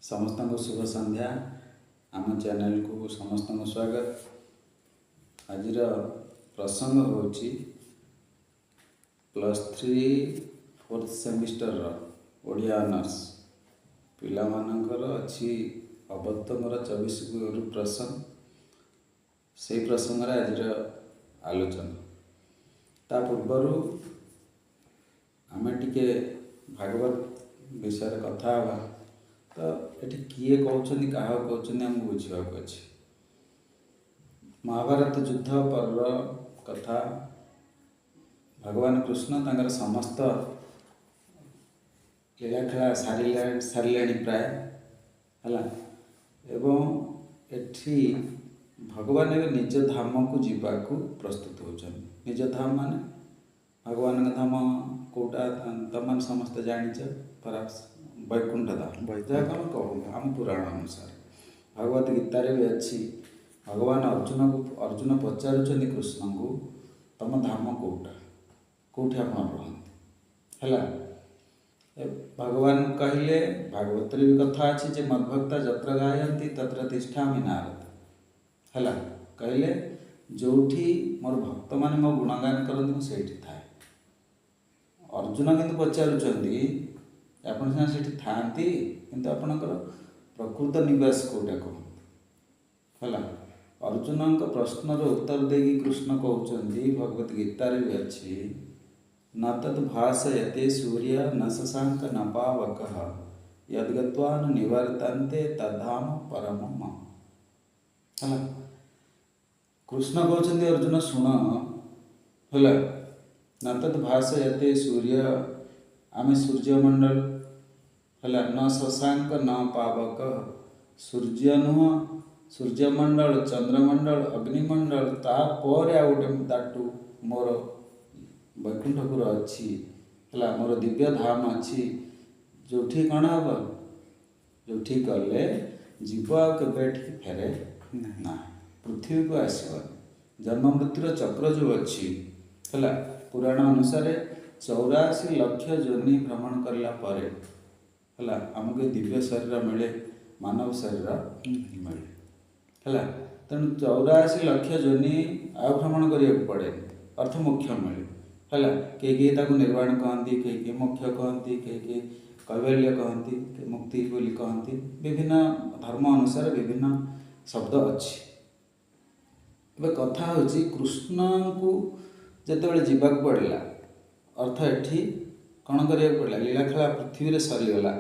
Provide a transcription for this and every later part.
समस्त को शुभ संध्या। आम चैनल को समस्त को स्वागत। आज प्रसंग होची +3 4th सेमिस्टर ओडिया ऑनर्स पिला मानकर अच्छी अबत्तमर 24 गुरु प्रसंग से प्रसंग आज आलोचना। ता पूर्वर आम टिके भागवत विषय कथा हवा। तो ये किए कहते क्या कहते आमको बुझा अच्छे। महाभारत युद्ध पर्व कथा भगवान कृष्ण तांकर समस्त लीलाखेला सारे प्राय है एवं एठी भगवान निज धाम को जीवाक प्रस्तुत होचन। निज धाम माने भगवान का धाम कोटा तुम समस्त जानिच परास वैकुंठ धाम जहाँ आम कहूँ आम पुराण अनुसार भगवत गीतार भी अच्छी। भगवान अर्जुन पचारुचंदी कृष्ण को तुम धाम कोटा कौटी आप रुहति है। भगवान कहले भागवत भी कथा अच्छी जे मद्भक्ता जत्र गायन्ति तत्र तिष्ठामि नारद है। कहले जोठी मोर भक्त माने मो गुणगान करती मुझे थाए। अर्जुन किंतु पचारुचंदी आपण सिना सेठी थांती किंतु आपणकर प्रकृत निवास कोटा कहते है। अर्जुन प्रश्नर उत्तर देगी कृष्ण कहते भगवत गीतार भी अच्छी न तद भाषयते सूर्य न शशांक न पावक यद्गत्वा न निवर्तन्ते तद्धाम परम मम है। कृष्ण कहते अर्जुन शुण है न तद भाषयते सूर्य आमे सूर्यमंडल है न शशांक न पावक सूर्य नुह सूर्यमंडल चंद्रमंडल अग्निमंडल तापर आ गोटे ताटू मोर वैकुंठपुर अच्छी है। मोर दिव्य धाम अच्छी जो कौन हम जो कले जीव के फेरे ना पृथ्वी को आसवन जन्म मृत्युर चक्र जो अच्छी है। पुराण अनुसार 84 लक्ष योनि भ्रमण करला परे है आमको दिव्य शरीर मिले मानव शरीर मिले है। तेणु 84 लक्ष योनि आ भ्रमण करा पड़े अर्थ मोक्ष मिले है। किए निर्वाण कहती किए मोक्ष कहती किए कैवल्य कहती मुक्ति बोली कहती विभिन्न धर्म अनुसार विभिन्न शब्द अच्छी। कथा हूँ कृष्ण को जिते जीवाक पड़ला अर्थ एठी कौन करा पड़ा लीलाखेला पृथ्वी सरीगला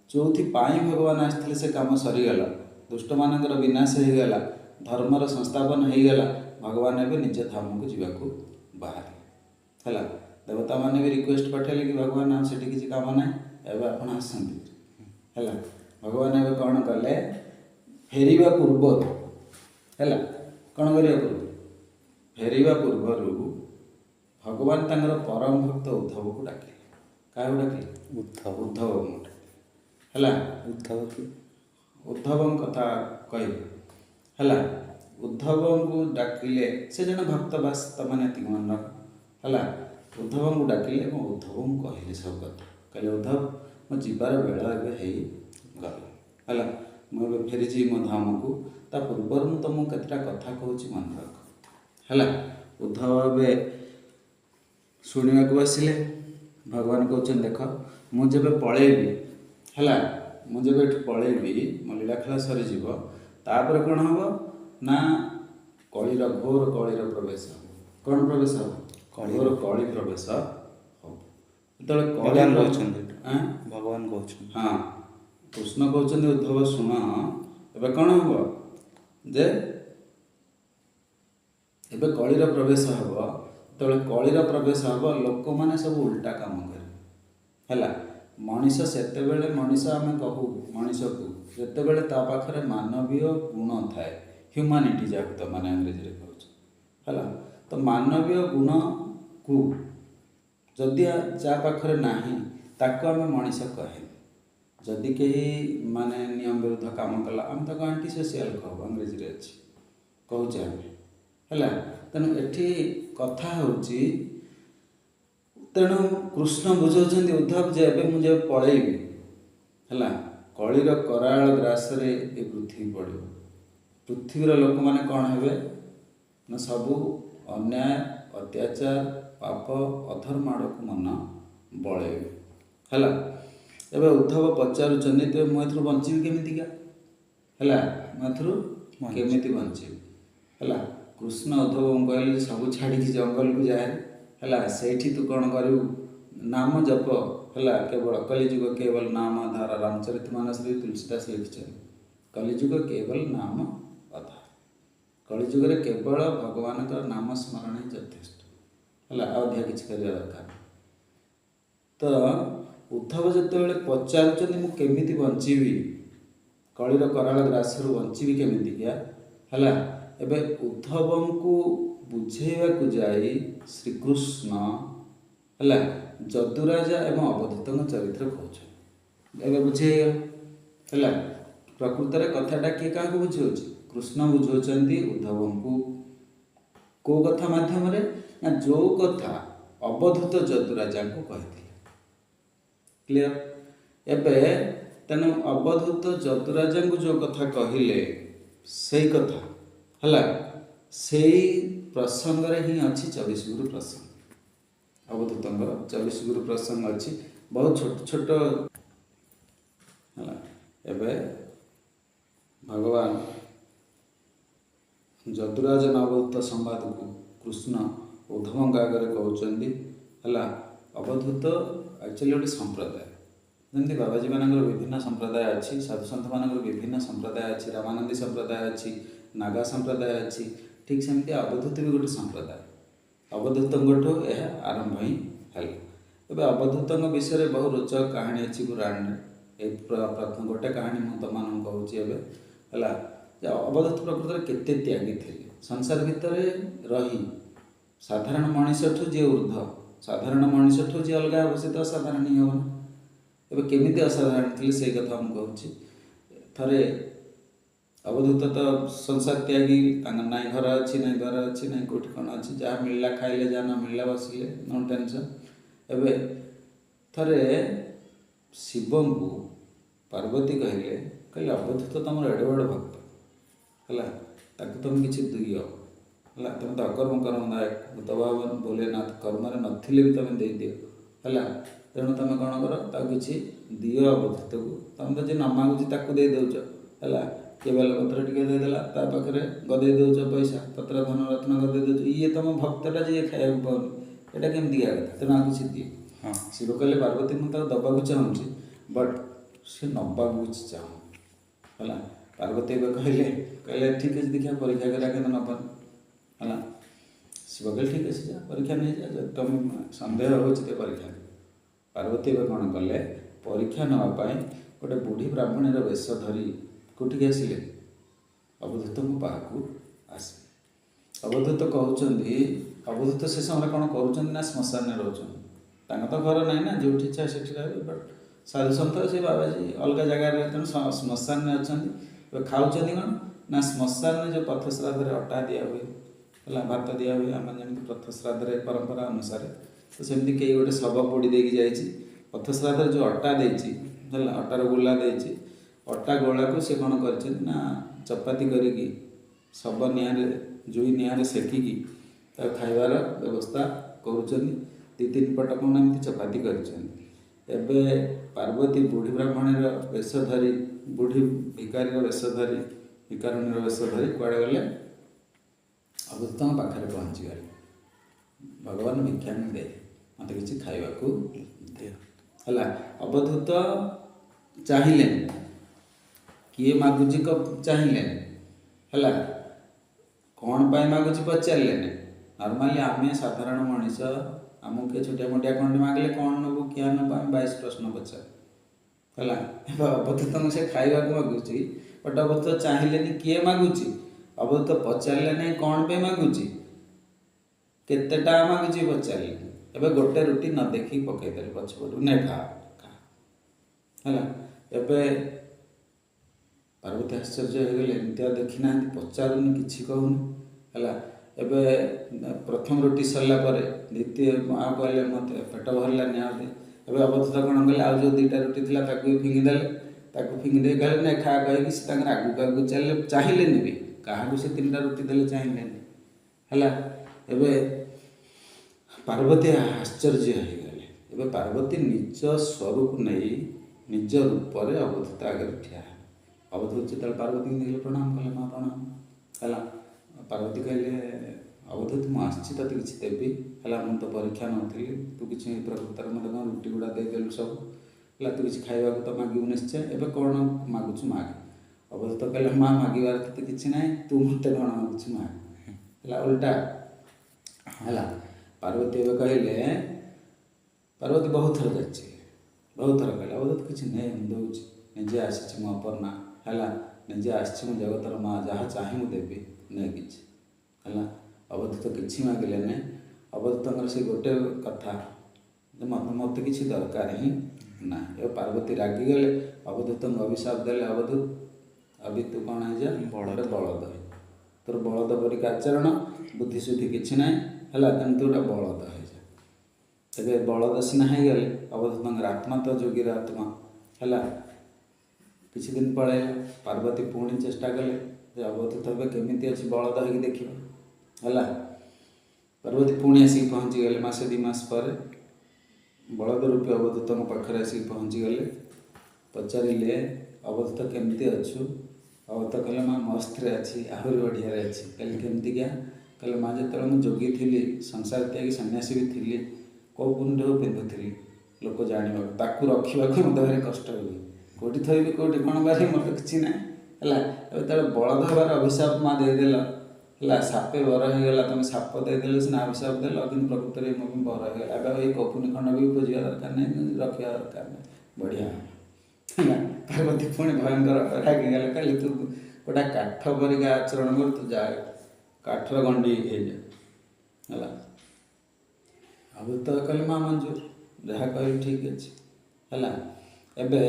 जो भगवान आसते से कम सरीगला दुष्ट मानकर विनाश होगला धर्मर संस्थापन होगला भगवान एवं निज धाम को जीवाक बाहर है। देवता मैंने भी रिक्वेस्ट पठेले कि भगवान आप से किसी काम ना एवं आप आसती है। भगवान एवं कौन कले फेरिबा पूर्व है कौन करिया पूर्व फेरिबा पूर्वर भगवान तांकर परम भक्त उद्धव को डाकिले। क्या डाकिले उद्धव है उद्धव कथा कह है। उद्धव को डाकिले से जन भक्त वास्तव मान मन है। उद्धव को डाकिले उद्धव को कहले सब कथा कहले उद्धव मो जीवार बेला गल है मुझे फेरी मो धाम को ता पूर्वर मुझे तुमको केतटा कथा कहूँ मन रख है। उद्धव ए शुणा बसिले भगवान कहते देख मुझे पलैबी है मुझे पलैबी मो लीलाखेला सरीज तापर कौन हम ना कलिर घोर कलिर प्रवेश कौन प्रवेश हम घोर कली प्रवेश हम भगवान कहते हाँ कृष्ण कहते उद्धव शुण ए कौन हम जे एबे कलिर प्रवेश हम तो कलिर प्रवेश हम लोक मैंने सब उल्टा काम करे मनीष से मनीष आम कहू मनीष को जिते ता पाखे मानवीय गुण थाए ह्यूमानिटी जहाँ तो मैंने अंग्रेजी कहूँ है। तो मानवीय गुण को जदि जा पाखे ना ताको आम मनीष कहे जदि कहीं माने नियम विरुद्ध काम कला आम ताको आंटी सोशियल कहू अंग्रेजी अच्छी कहचे है। तेणु एठी कथा होची तेणु कृष्ण बुझाऊँ उद्धव जे मुझे पलैबी है କଳିର କରାଳ ଗ୍ରାସରେ ଏ ପୃଥିବୀ ପଡ଼ିବ। ପୃଥିବୀର ଲୋକମାନେ କ'ଣ ହେବେ ନା ସବୁ ଅନ୍ୟାୟ ଅତ୍ୟାଚାର ପାପ ଅଧର୍ମ ଆଡ଼କୁ ମନ ବଳେଇବେ ହେଲା। ଏବେ ଉଦ୍ଧବ ପଚାରୁଛନ୍ତି ତେବେ ମୁଁ ଏଥିରୁ ବଞ୍ଚିବି କେମିତିକା ହେଲା, ମୁଁ ଏଥିରୁ କେମିତି ବଞ୍ଚିବି ହେଲା। କୃଷ୍ଣ ଉଦ୍ଧବଙ୍କୁ କହିଲେ ସବୁ ଛାଡ଼ିକି ଜଙ୍ଗଲକୁ ଯାଏ ହେଲା, ସେଇଠି ତୁ କ'ଣ କରିବୁ ନାମ ଜପ ହେଲା। କେବଳ କଲିଯୁଗ କେବଳ ନାମ ଆଧାର, ରାମଚରିତ ମାନସରେ ତୁଳସୀଦାସ ଲେଖିଛନ୍ତି କଲିଯୁଗ କେବଳ ନାମ ଆଧାର। କଳିଯୁଗରେ କେବଳ ଭଗବାନଙ୍କର ନାମ ସ୍ମରଣ ହିଁ ଯଥେଷ୍ଟ ହେଲା, ଆଉ ଅଧିକା କିଛି କରିବା ଦରକାର। ତ ଉଦ୍ଧବ ଯେତେବେଳେ ପଚାରୁଛନ୍ତି ମୁଁ କେମିତି ବଞ୍ଚିବି, କଳିର କରାଳ ଗ୍ରାସରୁ ବଞ୍ଚିବି କେମିତିକା ହେଲା, ଏବେ ଉଦ୍ଧବଙ୍କୁ ବୁଝେଇବାକୁ ଯାଇ ଶ୍ରୀକୃଷ୍ଣ ହେଲା ଯଦୁରାଜା ଏବଂ ଅବଧୂତଙ୍କ ଚରିତ୍ର କହୁଛନ୍ତି। ଏବେ ବୁଝେଇଗଲା ହେଲା। ପ୍ରକୃତରେ କଥାଟା କିଏ କାହାକୁ ବୁଝାଉଛି? କୃଷ୍ଣ ବୁଝାଉଛନ୍ତି ଉଦ୍ଧବଙ୍କୁ। କେଉଁ କଥା ମାଧ୍ୟମରେ ନା ଯେଉଁ କଥା ଅବଧୂତ ଯଦୁରାଜାଙ୍କୁ କହିଥିଲେ। କ୍ଲିୟର? ଏବେ ତେଣୁ ଅବଧୂତ ଯଦୁରାଜାଙ୍କୁ ଯେଉଁ କଥା କହିଲେ ସେଇ କଥା ହେଲା, ସେଇ ପ୍ରସଙ୍ଗରେ ହିଁ ଅଛି 24 ଗୁରୁ ପ୍ରସଙ୍ଗ। ଅବଧୂତଙ୍କର 24 ଗୁରୁ ପ୍ରସଙ୍ଗ ଅଛି, ବହୁତ ଛୋଟ ଛୋଟ ହେଲା। ଏବେ ଭଗବାନ ଯଦୁରାଜ ଅବଧୂତ ସମ୍ବାଦକୁ କୃଷ୍ଣ ଉଦ୍ଧବଙ୍କ ଆଗରେ କହୁଛନ୍ତି ହେଲା। ଅବଧୂତ ଆକ୍ଚୁଆଲି ଗୋଟେ ସମ୍ପ୍ରଦାୟ, ଯେମିତି ବାବାଜୀ ମାନଙ୍କର ବିଭିନ୍ନ ସମ୍ପ୍ରଦାୟ ଅଛି, ସାଧୁସନ୍ଥମାନଙ୍କର ବିଭିନ୍ନ ସମ୍ପ୍ରଦାୟ ଅଛି, ରାମାନନ୍ଦୀ ସମ୍ପ୍ରଦାୟ ଅଛି, ନାଗା ସମ୍ପ୍ରଦାୟ ଅଛି, ଠିକ୍ ସେମିତି ଅବଧୂତ ବି ଗୋଟେ ସମ୍ପ୍ରଦାୟ। ଅବଧୂତଙ୍କଠୁ ଏହା ଆରମ୍ଭ ହିଁ ହେଲା। ଏବେ ଅବଧୂତଙ୍କ ବିଷୟରେ ବହୁ ରୋଚକ କାହାଣୀ ଅଛି ପୁରାଣରେ। ଏଇ ଗୋଟେ କାହାଣୀ ମୁଁ ତୁମମାନଙ୍କୁ କହୁଛି ଏବେ ହେଲା। ଯେ ଅବଧୂତ ପ୍ରକୃତରେ କେତେ ତ୍ୟାଗୀ ଥିଲେ। ସଂସାର ଭିତରେ ରହି ସାଧାରଣ ମଣିଷଠୁ ଯିଏ ଉର୍ଦ୍ଧ୍ୱ, ସାଧାରଣ ମଣିଷଠୁ ଯିଏ ଅଲଗା ହେବ ସେ ତ ଅସାଧାରଣ ହିଁ ହେବ ନା। ଏବେ କେମିତି ଅସାଧାରଣ ଥିଲେ ସେଇ କଥା ମୁଁ କହୁଛି। ଥରେ ଅବଧୂତ ତ ସଂସାର ତ୍ୟାଗୀ, ତାଙ୍କର ନାଇଁ ଘର ଅଛି, ନାଇଁ ଦ୍ୱାର ଅଛି, ନାଇଁ କେଉଁଠି କ'ଣ ଅଛି, ଯାହା ମିଳିଲା ଖାଇଲେ, ଯାହା ନ ମିଳିଲା ବସିଲେ, ନୋ ଟେନସନ୍। ଏବେ ଥରେ ଶିବଙ୍କୁ ପାର୍ବତୀ କହିଲେ ଅବଧୂତ ତମର ଏଡ଼େ ବଡ଼ ଭକ୍ତ ହେଲା, ତାକୁ ତମେ କିଛି ଦିଅ ହେଲା, ତମେ ତ ଅକର୍ମ କର୍ମଦାୟକ ଭୂତ ଭାବନ ଭୋଲେନାଥ, କର୍ମରେ ନଥିଲେ ବି ତମେ ଦେଇଦିଅ ହେଲା। ତେଣୁ ତମେ କ'ଣ କର, ତାକୁ କିଛି ଦିଅ ଅବଧୂତକୁ। ତମେ ତ ଯିଏ ନ ମାଗୁଛି ତାକୁ ଦେଇ ଦେଉଛ ହେଲା। କିଏ ବେଲପତ୍ର ଟିକେ ଦେଇଦେଲା, ତା ପାଖରେ ଗଦେଇ ଦେଉଛ ପଇସା ପତ୍ର ଧନ ରତ୍ନ ଗଦେଇ ଦେଉଛ। ଇଏ ତମ ଭକ୍ତଟା ଯିଏ ଖାଇବାକୁ ପାଉନି, ଏଇଟା କେମିତିକା କଥା? ତେଣୁ ଆଉ କିଛି ଦିଏ। ଶିବ କହିଲେ ପାର୍ବତୀ ମୁଁ ତାକୁ ଦେବାକୁ ଚାହୁଁଛି, ବଟ୍ ସେ ନେବାକୁ କିଛି ଚାହୁଁନି ହେଲା। ପାର୍ବତୀ ଏବେ କହିଲେ ଠିକ୍ ଅଛି ଦେଖିବା ପରୀକ୍ଷା କରିବା କିନ୍ତୁ ନେବନି ହେଲା। ଶିବ କହିଲେ ଠିକ୍ ଅଛି ଯା ପରୀକ୍ଷା ନେଇଯା, ଯଦି ତମେ ସନ୍ଦେହ ହେଉଛି ତ ପରୀକ୍ଷା ନେବ। ପାର୍ବତୀ ଏବେ କ'ଣ କଲେ, ପରୀକ୍ଷା ନେବା ପାଇଁ ଗୋଟେ ବୁଢ଼ୀ ବ୍ରାହ୍ମଣୀର ବେଶ ଧରି କୋଉଠିକି ଆସିଲେ? ଅବଧୂତଙ୍କ ପାଖକୁ ଆସିଲେ। ଅବଧୂତ କହୁଛନ୍ତି, ଅବଧୂତ ସେ ସମୟରେ କ'ଣ କରୁଛନ୍ତି ନା ଶ୍ମଶାନରେ ରହୁଛନ୍ତି। ତାଙ୍କ ତ ଘର ନାହିଁ ନା, ଯେଉଁଠି ଇଚ୍ଛା ସେଠି ରହିବେ। ବଟ୍ ସାଧୁସନ୍ଥ ସେ ବାବାଜୀ ଅଲଗା ଜାଗାରେ ତେଣୁ ଶ୍ମଶାନରେ ଅଛନ୍ତି। ଏବେ ଖାଉଛନ୍ତି କ'ଣ ନା ଶ୍ମଶାନରେ ଯେଉଁ ପଥଶ୍ରାଦ୍ଧରେ ଅଟା ଦିଆ ହୁଏ ହେଲା, ଭାତ ଦିଆ ହୁଏ, ଆମେ ଯେମିତି ପଥଶ୍ରାଦ୍ଧରେ ପରମ୍ପରା ଅନୁସାରେ, ତ ସେମିତି କେହି ଗୋଟେ ଶବ ପୋଡ଼ି ଦେଇକି ଯାଇଛି, ପଥଶ୍ରାଦ୍ଧରେ ଯେଉଁ ଅଟା ଦେଇଛି ହେଲା, ଅଟାର ଗୋଲା ଦେଇଛି, ଅଟା ଗୋଳାକୁ ସେ କ'ଣ କରିଛନ୍ତି ନା ଚପାତି କରିକି ଶବ ନିଆଁରେ ଜୁଇ ନିଆଁରେ ସେକିକି ତାକୁ ଖାଇବାର ବ୍ୟବସ୍ଥା କରୁଛନ୍ତି। 2-3 ପଟ କ'ଣ ଏମିତି ଚପାତି କରିଛନ୍ତି। ଏବେ ପାର୍ବତୀ ବୁଢ଼ୀ ବ୍ରାହ୍ମଣୀର ବେଶ ଧରି, ବୁଢ଼ୀ ଭିକାରୀର ବେଶ ଧରି, ଭିକାରୁଣୀର ବେଶ ଧରି କୁଆଡ଼େ ଗଲେ? ଅବଧୂତଙ୍କ ପାଖରେ ପହଞ୍ଚିଗଲେ। ଭଗବାନ ଭିକ୍ଷା ଦେ, ମୋତେ କିଛି ଖାଇବାକୁ ଦିଅ ହେଲା। ଅବଧୂତ ଚାହିଁଲେନି, କିଏ ମାଗୁଛି ଚାହିଁଲେନି ହେଲା, କ'ଣ ପାଇଁ ମାଗୁଛି ପଚାରିଲେନି। ନର୍ମାଲି ଆମେ ସାଧାରଣ ମଣିଷ, ଆମକୁ କିଏ ଛୋଟିଆ ମୋଟିଆ କ'ଣ ମାଗିଲେ କ'ଣ ନେବୁ କିଏ ନେବୁ, ଆମେ 22 ପ୍ରଶ୍ନ ପଚାରୁ ହେଲା। ଏବେ ଅବଧୂତଙ୍କୁ ସେ ଖାଇବାକୁ ମାଗୁଛି, ବଟ୍ ଅବଧୂତ ଚାହିଁଲେନି କିଏ ମାଗୁଛି, ଅବଧୂତ ପଚାରିଲେନି କ'ଣ ପାଇଁ ମାଗୁଛି, କେତେଟା ମାଗୁଛି ପଚାରିଲେନି। ଏବେ ଗୋଟେ ରୁଟି ନ ଦେଖିକି ପକାଇଦେଲେ ପଛପଟୁ, ନେ ଖା ହେଲା। ଏବେ ପାର୍ବତୀ ଆଶ୍ଚର୍ଯ୍ୟ ହୋଇଗଲେ, ଏମିତି ଆଉ ଦେଖିନାହାନ୍ତି, ପଚାରୁନି କିଛି କହୁନି ହେଲା। ଏବେ ପ୍ରଥମ ରୁଟି ସରିଲା ପରେ ଦ୍ୱିତୀୟ ଆଉ କହିଲେ ମୋତେ ପେଟ ଭରିଲାନି ଆଉ ଦେ। ଏବେ ଅବଧୂତ କ'ଣ କଲେ, ଆଉ ଯେଉଁ 2ଟା ରୁଟି ଥିଲା ତାକୁ ବି ଫିଙ୍ଗିଦେଲେ ତାକୁ ଫିଙ୍ଗି ଗଲେ ନା ଖା କହିକି ସେ ତାଙ୍କର ଆଗକୁ ଆଗକୁ ଚାଲିଲେ, ଚାହିଁଲେନି ବି କାହାକୁ ସେ 3ଟା ରୁଟି ଦେଲେ ଚାହିଁଲେନି ହେଲା। ଏବେ ପାର୍ବତୀ ଆଶ୍ଚର୍ଯ୍ୟ ହେଇଗଲେ। ଏବେ ପାର୍ବତୀ ନିଜ ସ୍ୱରୂପ ନେଇ ନିଜ ରୂପରେ ଅବଧୂତ ଆଗରେ ଠିଆ ହେଲେ। ଅବଧୂତ ଯେତେବେଳେ ପାର୍ବତୀଙ୍କୁ ଦେଖିଲେ ପ୍ରଣାମ କଲେ, ମା ପ୍ରଣାମ ହେଲା। ପାର୍ବତୀ କହିଲେ ଅବଧୂତ ମୁଁ ଆସିଛି ତୋତେ କିଛି ଦେବି ହେଲା, ମୁଁ ତ ପରୀକ୍ଷା ନେଉଥିଲି, ତୁ କିଛି ପ୍ରକୃତରେ ମୋତେ କ'ଣ ରୁଟି ଗୁଡ଼ା ଦେଇଦେଲୁ ସବୁ ହେଲା, ତୁ କିଛି ଖାଇବାକୁ ତ ମାଗିବୁ ନିଶ୍ଚୟ, ଏବେ କ'ଣ ମାଗୁଛୁ ମାଗେ। ଅବଧୂତ କହିଲେ ମା ମାଗିବାର ତତେ କିଛି ନାହିଁ, ତୁ ମୋତେ କ'ଣ ମାଗୁଛୁ ମାଗେ ହେଲା, ଓଲଟା ହେଲା। ପାର୍ବତୀ ଏବେ କହିଲେ, ପାର୍ବତୀ ବହୁତ ଥର ଯାଇଛି, ବହୁତ ଥର କହିଲେ ଅବଧୂତ କିଛି ନେଇ ମୁଁ ଦେଉଛି, ନିଜେ ଆସିଛି ମୁଁ ଅପର୍ଣ୍ଣା ହେଲା, ନିଜେ ଆସିଛି ମୁଁ ଜଗତର ମା, ଯାହା ଚାହିଁ ମୁଁ ଦେବି ନେ କିଛି ହେଲା। ଅବଧୂତ କିଛି ମାଗିଲେ ନାହିଁ। ଅବଧୂତଙ୍କର ସେ ଗୋଟେ କଥା ଯେ ମୋତେ କିଛି ଦରକାର ହିଁ ନାହିଁ। ଏବେ ପାର୍ବତୀ ରାଗିଗଲେ, ଅବଧୂତଙ୍କୁ ଅଭିଶାପ ଦେଲେ, ଅବଧୂତ ଅବି ତୁ କ'ଣ ହେଇଯା ଗୋଟେ ବଳଦ ହେ, ତୋର ବଳଦ ପରିକା ଆଚରଣ, ବୁଦ୍ଧି ସୁଦ୍ଧି କିଛି ନାହିଁ ହେଲା, ତେଣୁ ତୁ ଗୋଟେ ବଳଦ ହେଇଯା। ତେବେ ବଳଦ ସିନା ହେଇଗଲେ, ଅବଧୂତଙ୍କର ଆତ୍ମା ତ ଯୋଗୀର ଆତ୍ମା ହେଲା। କିଛି ଦିନ ପଳେଇଲା, ପାର୍ବତୀ ପୁଣି ଚେଷ୍ଟା କଲେ ଯେ ଅବଧୂତ ଏବେ କେମିତି ଅଛି ବଳଦ ହେଇକି ଦେଖିବ ହେଲା। ପାର୍ବତୀ ପୁଣି ଆସିକି ପହଞ୍ଚିଗଲେ, ମାସେ 2 ମାସ ପରେ ବଳଦ ରୂପୀ ଅବଧୂତଙ୍କ ପାଖରେ ଆସିକି ପହଞ୍ଚିଗଲେ। ପଚାରିଲେ ଅବଧୂତ କେମିତି ଅଛୁ? ଅବଧୂତ କହିଲେ ମା ମସ୍ତରେ ଅଛି, ଆହୁରି ବଢ଼ିଆରେ ଅଛି। କହିଲେ କେମିତିକା? କହିଲେ ମା ଯେତେବେଳେ ମୁଁ ଯୋଗୀ ଥିଲି, ସଂସାର ତ୍ୟାଗୀ ସନ୍ନ୍ୟାସୀ ବି ଥିଲି, କେଉଁ ପିନ୍ଧୁ ପିନ୍ଧୁଥିଲି ଲୋକ ଜାଣିବାକୁ, ତାକୁ ରଖିବାକୁ ମୋତେ ଭାରି କଷ୍ଟ ହୁଏ, କେଉଁଠି ଥୋଇବି କେଉଁଠି କ'ଣ ବାହାରି ମୋର କିଛି ନାହିଁ ହେଲା। ଏବେ ଯେତେବେଳେ ବଳଦ ହେବାର ଅଭିଶାପ ମା ଦେଇଦେଲ ହେଲା, ସାପେ ବର ହେଇଗଲା, ତମେ ସାପ ଦେଇଦେଲେ ସିନା ଅଭିଶାପ ଦେଲ, କିନ୍ତୁ ପ୍ରକୃତରେ ମୋ ପାଇଁ ବର ହେଇଗଲା। ଏବେ ଏଇ କପୁନି ଖଣ୍ଡ ବି ଖୋଜିବା ଦରକାର ନାହିଁ, ରଖିବା ଦରକାର ନାହିଁ, ବଢ଼ିଆ ହେଲା। ପାର୍ବତୀ ପୁଣି ଭୟଙ୍କର ରାଗିଗଲେ, କହିଲେ ତୁ ଗୋଟେ କାଠ ପରିକା ଆଚରଣ କରୁ, ତୁ ଯା କାଠର ଗଣ୍ଡି ହେଇଯା ହେଲା। ଅବଧୂତ କହିଲେ ମା ମଞ୍ଜୁର, ଯାହା କହିଲେ ଠିକ୍ ଅଛି ହେଲା। ଏବେ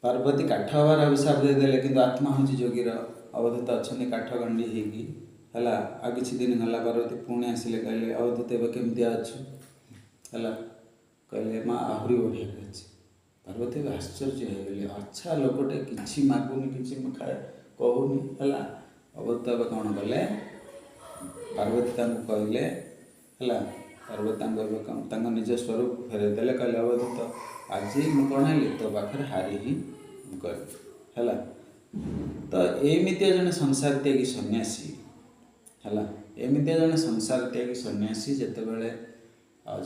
ପାର୍ବତୀ କାଠ ହେବାର ଅଭିଶାପ ଦେଇଦେଲେ, କିନ୍ତୁ ଆତ୍ମା ହେଉଛି ଯୋଗୀର। ଅବଧୂତ ଅଛନ୍ତି କାଠ ଗଣ୍ଡି ହେଇକି ହେଲା। ଆଉ କିଛି ଦିନ ଗଲା, ପାର୍ବତୀ ପୁଣି ଆସିଲେ, କହିଲେ ଅବଧୂତ ଏବେ କେମିତି ଅଛୁ ହେଲା। କହିଲେ ମା ଆହୁରି ବଢ଼ିଆରେ ଅଛି। ପାର୍ବତୀ ଏବେ ଆଶ୍ଚର୍ଯ୍ୟ ହେଇଗଲେ, ଆଚ୍ଛା ଲୋକଟେ କିଛି ମାଗୁନି, କିଛି ଖାଏ କହୁନି ହେଲା। ଅବଧୂତ ଏବେ କ'ଣ କଲେ, ପାର୍ବତୀ ତାଙ୍କୁ କହିଲେ ହେଲା, ପାର୍ବତୀ ତାଙ୍କୁ ଏବେ ତାଙ୍କ ନିଜ ସ୍ୱରୂପ ଫେରାଇ ଦେଲେ। କହିଲେ ଅବଧୂତ ଆଜି ମୁଁ କ'ଣ ହେଲି, ତୋ ପାଖରେ ହାରି ହିଁ ଗଲି ହେଲା। ତ ଏମିତିଆ ଜଣେ ସଂସାର ତ୍ୟାଗୀ ସନ୍ନ୍ୟାସୀ ହେଲା, ଏମିତିଆ ଜଣେ ସଂସାର ତ୍ୟାଗୀ ସନ୍ନ୍ୟାସୀ ଯେତେବେଳେ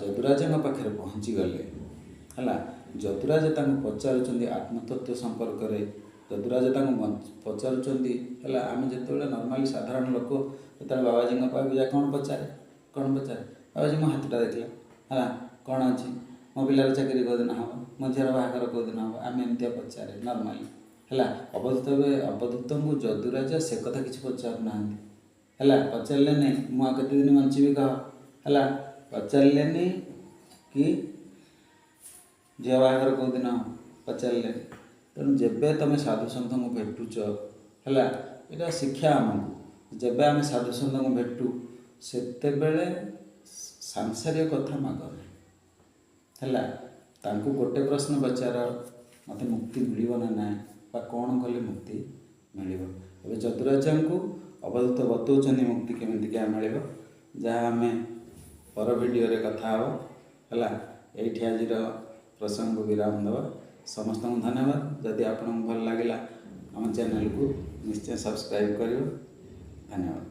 ଯଦୁରାଜଙ୍କ ପାଖରେ ପହଞ୍ଚିଗଲେ ହେଲା, ଯଦୁରାଜ ତାଙ୍କୁ ପଚାରୁଛନ୍ତି ଆତ୍ମତତ୍ତ୍ୱ ସମ୍ପର୍କରେ। ଯଦୁରାଜ ତାଙ୍କୁ ପଚାରୁଛନ୍ତି ହେଲା, ଆମେ ଯେତେବେଳେ ନର୍ମାଲି ସାଧାରଣ ଲୋକ ଯେତେବେଳେ ବାବାଜୀଙ୍କ ପାଖକୁ ଯାଏ କ'ଣ ପଚାରେ, ବାବାଜୀ ମୋ ହାତଟା ଦେଖିଲା ହେଲା, କ'ଣ ଅଛି, ମୋ ପିଲାର ଚାକିରି କେଉଁଦିନ ହେବ, ମୋ ଝିଅର ବାହାଘର କେଉଁଦିନ ହେବ, ଆମେ ଏମିତିଆ ପଚାରେ ନର୍ମାଲି ହେଲା। ଅବଧୂତଙ୍କୁ ଯଦୁରାଜ ସେ କଥା କିଛି ପଚାରୁନାହାନ୍ତି ହେଲା। ପଚାରିଲେନି ମୁଁ ଆଉ କେତେ ଦିନ ବଞ୍ଚିବି କହ ହେଲା, ପଚାରିଲେନି କି ଝିଅ ବାହାଘର କେଉଁଦିନ ପଚାରିଲେନି। ତେଣୁ ଯେବେ ତୁମେ ସାଧୁସନ୍ଥଙ୍କୁ ଭେଟୁଛ ହେଲା, ଏଇଟା ଶିକ୍ଷା ଆମକୁ, ଯେବେ ଆମେ ସାଧୁସନ୍ଥଙ୍କୁ ଭେଟୁ ସେତେବେଳେ ସାଂସାରିକ କଥା ମାଗନି ହେଲା। ତାଙ୍କୁ ଗୋଟେ ପ୍ରଶ୍ନ ପଚାର, ମୋତେ ମୁକ୍ତି ମିଳିବ ନା ନାହିଁ, ବା କ'ଣ କଲେ ମୁକ୍ତି ମିଳିବ। ଏବେ ଯଦୁରାଜଙ୍କୁ ଅବଧୂତ ବତଉଛନ୍ତି ମୁକ୍ତି କେମିତିକା ମିଳିବ, ଯାହା ଆମେ ପର ଭିଡ଼ିଓରେ କଥା ହେବ ହେଲା। ଏଇଠି ଆଜିର ପ୍ରସଙ୍ଗକୁ ବିରାମ ଦେବା। ସମସ୍ତଙ୍କୁ ଧନ୍ୟବାଦ। ଯଦି ଆପଣଙ୍କୁ ଭଲ ଲାଗିଲା ଆମ ଚ୍ୟାନେଲକୁ ନିଶ୍ଚୟ ସବସ୍କ୍ରାଇବ୍ କରିବ। ଧନ୍ୟବାଦ।